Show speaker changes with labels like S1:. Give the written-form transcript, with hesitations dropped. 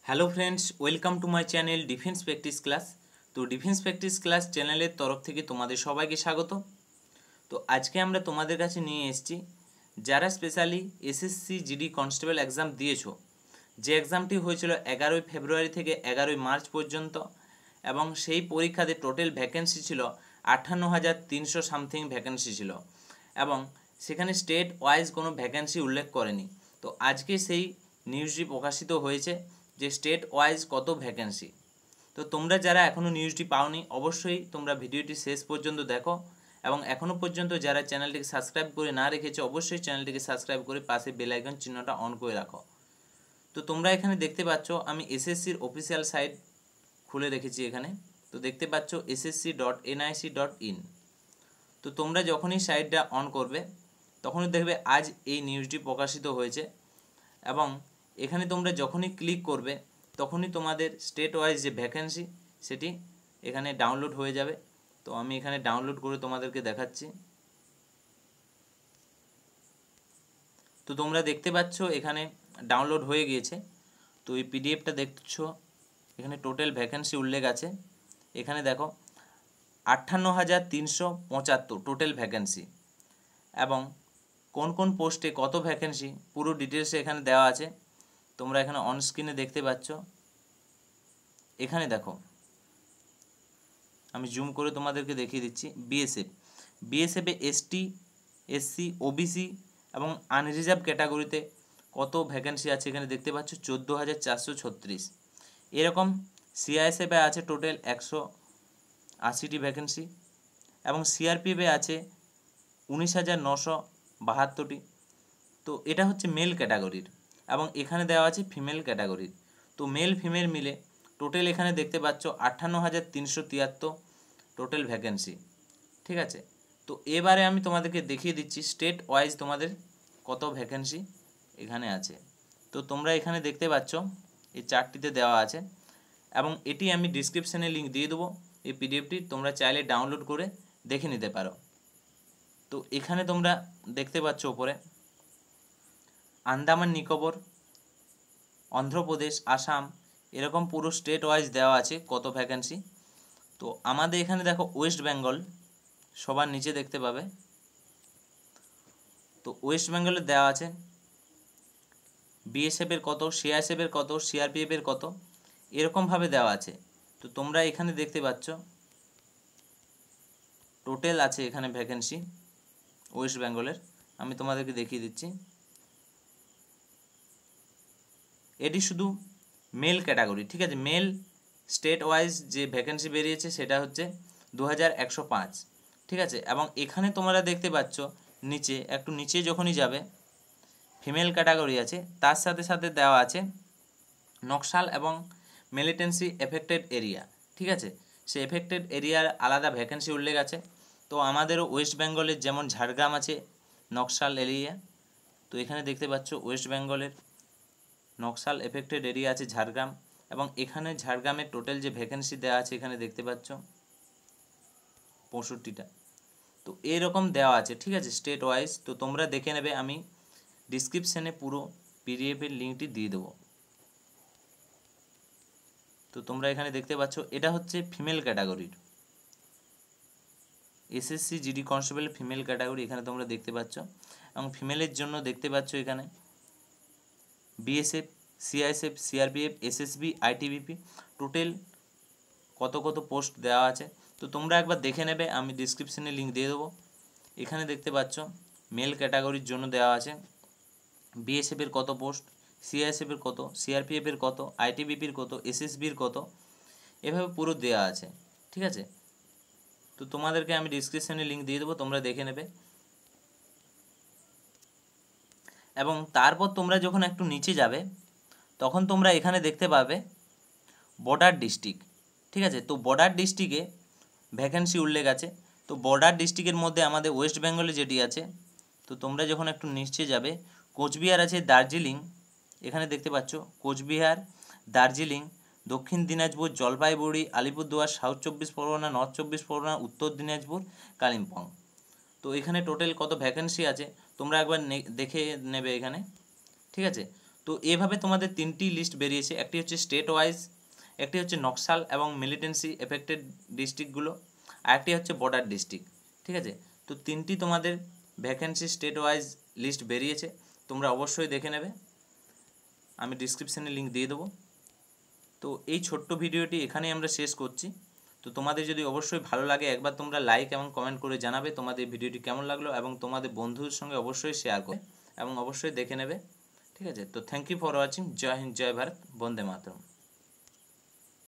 S1: Hello friends, welcome to my channel defence practice class. তো defence practice class চ্যানেলের তরফ থেকে তোমাদের সবাইকে স্বাগত। তো আজকে আমরা তোমাদের কাছে নিয়ে এসেছি যারা specially SSC GD constable exam দিয়েছো, যে এক্সামটি হয়েছিল 11ই ফেব্রুয়ারি থেকে 11ই মার্চ পর্যন্ত, এবং সেই পরীক্ষাতে টোটাল ভ্যাকেন্সি ছিল 58,300 সামথিং ভ্যাকেন্সি ছিল, এবং সেখানে স্টেট ওয়াইজ কোনো ভ্যাকেন্সি উল্লেখ করেনি। তো আজকে সেই নিউজটি প্রকাশিত হয়েছে যে স্টেট ওয়াইজ কত ভ্যাকেন্সি। তো তোমরা যারা এখনও নিউজটি পাওনি, অবশ্যই তোমরা ভিডিওটি শেষ পর্যন্ত দেখো, এবং এখনও পর্যন্ত যারা চ্যানেলটিকে সাবস্ক্রাইব করে না রেখেছো, অবশ্যই চ্যানেলটিকে সাবস্ক্রাইব করে পাশে বেল আইকন চিহ্নটা অন করে রাখো। তো তোমরা এখানে দেখতে পাচ্ছ আমি এসএসসির অফিসিয়াল সাইট খুলে রেখেছি এখানে। তো দেখতে পাচ্ছ ssc.nic.in। তো তোমরা যখনই সাইটটা অন করবে তখনই দেখবে আজ এই নিউজটি প্রকাশিত হয়েছে, এবং এখানে তোমরা যখনই ক্লিক করবে তখনই তোমাদের স্টেট ওয়াইজ যে ভ্যাকেন্সি সেটি এখানে ডাউনলোড হয়ে যাবে। তো আমি এখানে ডাউনলোড করে তোমাদেরকে দেখাচ্ছি। তো তোমরা দেখতে পাচ্ছ এখানে ডাউনলোড হয়ে গিয়েছে। তো এই পিডিএফটা দেখছো, এখানে টোটাল ভ্যাকেন্সি উল্লেখ আছে। এখানে দেখো 58,375 টোটাল ভ্যাকেন্সি, এবং কোন কোন পোস্টে কত ভ্যাকেন্সি পুরো ডিটেলসে এখানে দেওয়া আছে। তোমরা এখানে অন স্ক্রিনে দেখতে পাচ্ছ। এখানে দেখো, আমি জুম করে তোমাদেরকে দেখিয়ে দিচ্ছি। বিএসএফে এসটি, এসসি, ওবিসি এবং আনরিজার্ভ ক্যাটাগরিতে কত ভ্যাকেন্সি আছে এখানে দেখতে পাচ্ছ 14,436। এরকম সিআইএসএফে আছে টোটাল 180টি ভ্যাকেন্সি, এবং সিআরপিএফে আছে 19,972টি। তো এটা হচ্ছে মেল ক্যাটাগরির, এবং এখানে দেওয়া আছে ফিমেল ক্যাটাগরির। তো মেল ফিমেল মিলে টোটাল এখানে দেখতে পাচ্ছ 58,373 টোটাল ভ্যাকেন্সি। ঠিক আছে, তো এবারে আমি তোমাদেরকে দেখিয়ে দিচ্ছি স্টেট ওয়াইজ তোমাদের কত ভ্যাকেন্সি এখানে আছে। তো তোমরা এখানে দেখতে পাচ্ছ এই চার্টটিতে দেওয়া আছে, এবং এটি আমি ডিসক্রিপশানে লিঙ্ক দিয়ে দেবো। এই পিডিএফটি তোমরা চাইলে ডাউনলোড করে দেখে নিতে পারো। তো এখানে তোমরা দেখতে পাচ্ছ ওপরে আন্দামান নিকোবর, অন্ধ্রপ্রদেশ, আসাম, এরকম পুরো স্টেট ওয়াইজ দেওয়া আছে কত ভ্যাকেন্সি। তো আমাদের এখানে দেখো ওয়েস্ট বেঙ্গল সবার নিচে দেখতে পাবে। তো ওয়েস্ট বেঙ্গলে দেওয়া আছে বিএসএফের কত, সিআইএসএফের কত, সিআরপিএফের কত, এরকমভাবে দেওয়া আছে। তো তোমরা এখানে দেখতে পাচ্ছ টোটাল আছে এখানে ভ্যাকেন্সি ওয়েস্ট বেঙ্গলের। আমি তোমাদেরকে দেখিয়ে দিচ্ছি। এটি শুধু মেল ক্যাটাগরি, ঠিক আছে। মেল স্টেট ওয়াইজ যে ভ্যাকেন্সি বেরিয়েছে সেটা হচ্ছে 2,105, ঠিক আছে। এবং এখানে তোমরা দেখতে পাচ্ছ নিচে, একটু নিচে যখনই যাবে ফিমেল ক্যাটাগরি আছে, তার সাথে সাথে দেওয়া আছে নকশাল এবং মিলিটেন্সি এফেক্টেড এরিয়া, ঠিক আছে। সে এফেক্টেড এরিয়ার আলাদা ভ্যাকেন্সি উল্লেখ আছে। তো আমাদেরও ওয়েস্ট বেঙ্গলের যেমন ঝাড়গ্রাম আছে নকশাল এরিয়া, তো এখানে দেখতে পাচ্ছ ওয়েস্ট বেঙ্গলের নকশাল এফেক্টেড এরিয়া আছে ঝাড়গ্রাম, এবং এখানে ঝাড়গ্রামের টোটাল যে ভ্যাকেন্সি দেওয়া আছে এখানে দেখতে পাচ্ছ 65টা। তো এরকম দেওয়া আছে, ঠিক আছে, স্টেট ওয়াইজ। তো তোমরা দেখে নেবে, আমি ডিসক্রিপশানে পুরো পিডিএফের লিঙ্কটি দিয়ে দেবো। তো তোমরা এখানে দেখতে পাচ্ছ এটা হচ্ছে ফিমেল ক্যাটাগরির SSC GD constable female category, এখানে তোমরা দেখতে পাচ্ছ। এবং ফিমেলের জন্য দেখতে পাচ্ছ এখানে BSF, CISF, CRPF, SSB, ITBP total কত কত পোস্ট দেওয়া আছে। তো তোমরা একবার দেখে নেবে, আমি ডিসক্রিপশানে লিঙ্ক দিয়ে দেবো। এখানে দেখতে পাচ্ছ মেল ক্যাটাগরির জন্য দেওয়া আছে বিএসএফের কত পোস্ট, সিআইএসএফের কত, সিআরপিএফের কত, আইটিবিপির কত, এসএসবির কত, এভাবে পুরো দেওয়া আছে, ঠিক আছে। তো তোমাদেরকে আমি ডিসক্রিপশানে লিঙ্ক দিয়ে দেবো, তোমরা দেখে নেবে। এবং তারপর তোমরা যখন একটু নিচে যাবে তখন তোমরা এখানে দেখতে পাবে বর্ডার ডিস্ট্রিক্ট, ঠিক আছে। তো বর্ডার ডিস্ট্রিক্টে ভ্যাকেন্সি উল্লেখ আছে। তো বর্ডার ডিস্ট্রিক্টের মধ্যে আমাদের ওয়েস্ট বেঙ্গলে যেটি আছে, তো তোমরা যখন একটু নিচে যাবে কোচবিহার আছে, দার্জিলিং, এখানে দেখতে পাচ্ছ কোচবিহার, দার্জিলিং, দক্ষিণ দিনাজপুর, জলপাইগুড়ি, আলিপুরদুয়ার, সাউথ 24 পরগনা, নর্থ 24 পরগনা, উত্তর দিনাজপুর, কালিম্পং। তো এখানে টোটাল কত ভ্যাকেন্সি আছে তোমরা একবার দেখে নেবে এখানে, ঠিক আছে। তো এভাবে তোমাদের তিনটি লিস্ট বেরিয়েছে, একটি হচ্ছে স্টেট ওয়াইজ, একটি হচ্ছে নকশাল এবং মিলিটেন্সি এফেক্টেড ডিস্ট্রিক্টগুলো, আর একটি হচ্ছে বর্ডার ডিস্ট্রিক্ট। ঠিক আছে, তো তিনটি তোমাদের ভ্যাকেন্সি স্টেট ওয়াইজ লিস্ট বেরিয়েছে, তোমরা অবশ্যই দেখে নেবে, আমি ডিসক্রিপশানে লিঙ্ক দিয়ে দেবো। তো এই ছোট্ট ভিডিওটি এখানেই আমরা শেষ করছি। তো তোমাদের যদি অবশ্যই ভালো লাগে একবার তোমরা লাইক এবং কমেন্ট করে জানাবে তোমাদের ভিডিওটি কেমন লাগলো, এবং তোমাদের বন্ধুর সঙ্গে অবশ্যই শেয়ার করবে এবং অবশ্যই দেখে নেবে। ঠিক আছে, তো থ্যাংক ইউ ফর ওয়াচিং। জয় হিন্দ, জয় ভারত, বন্দে মাতরম।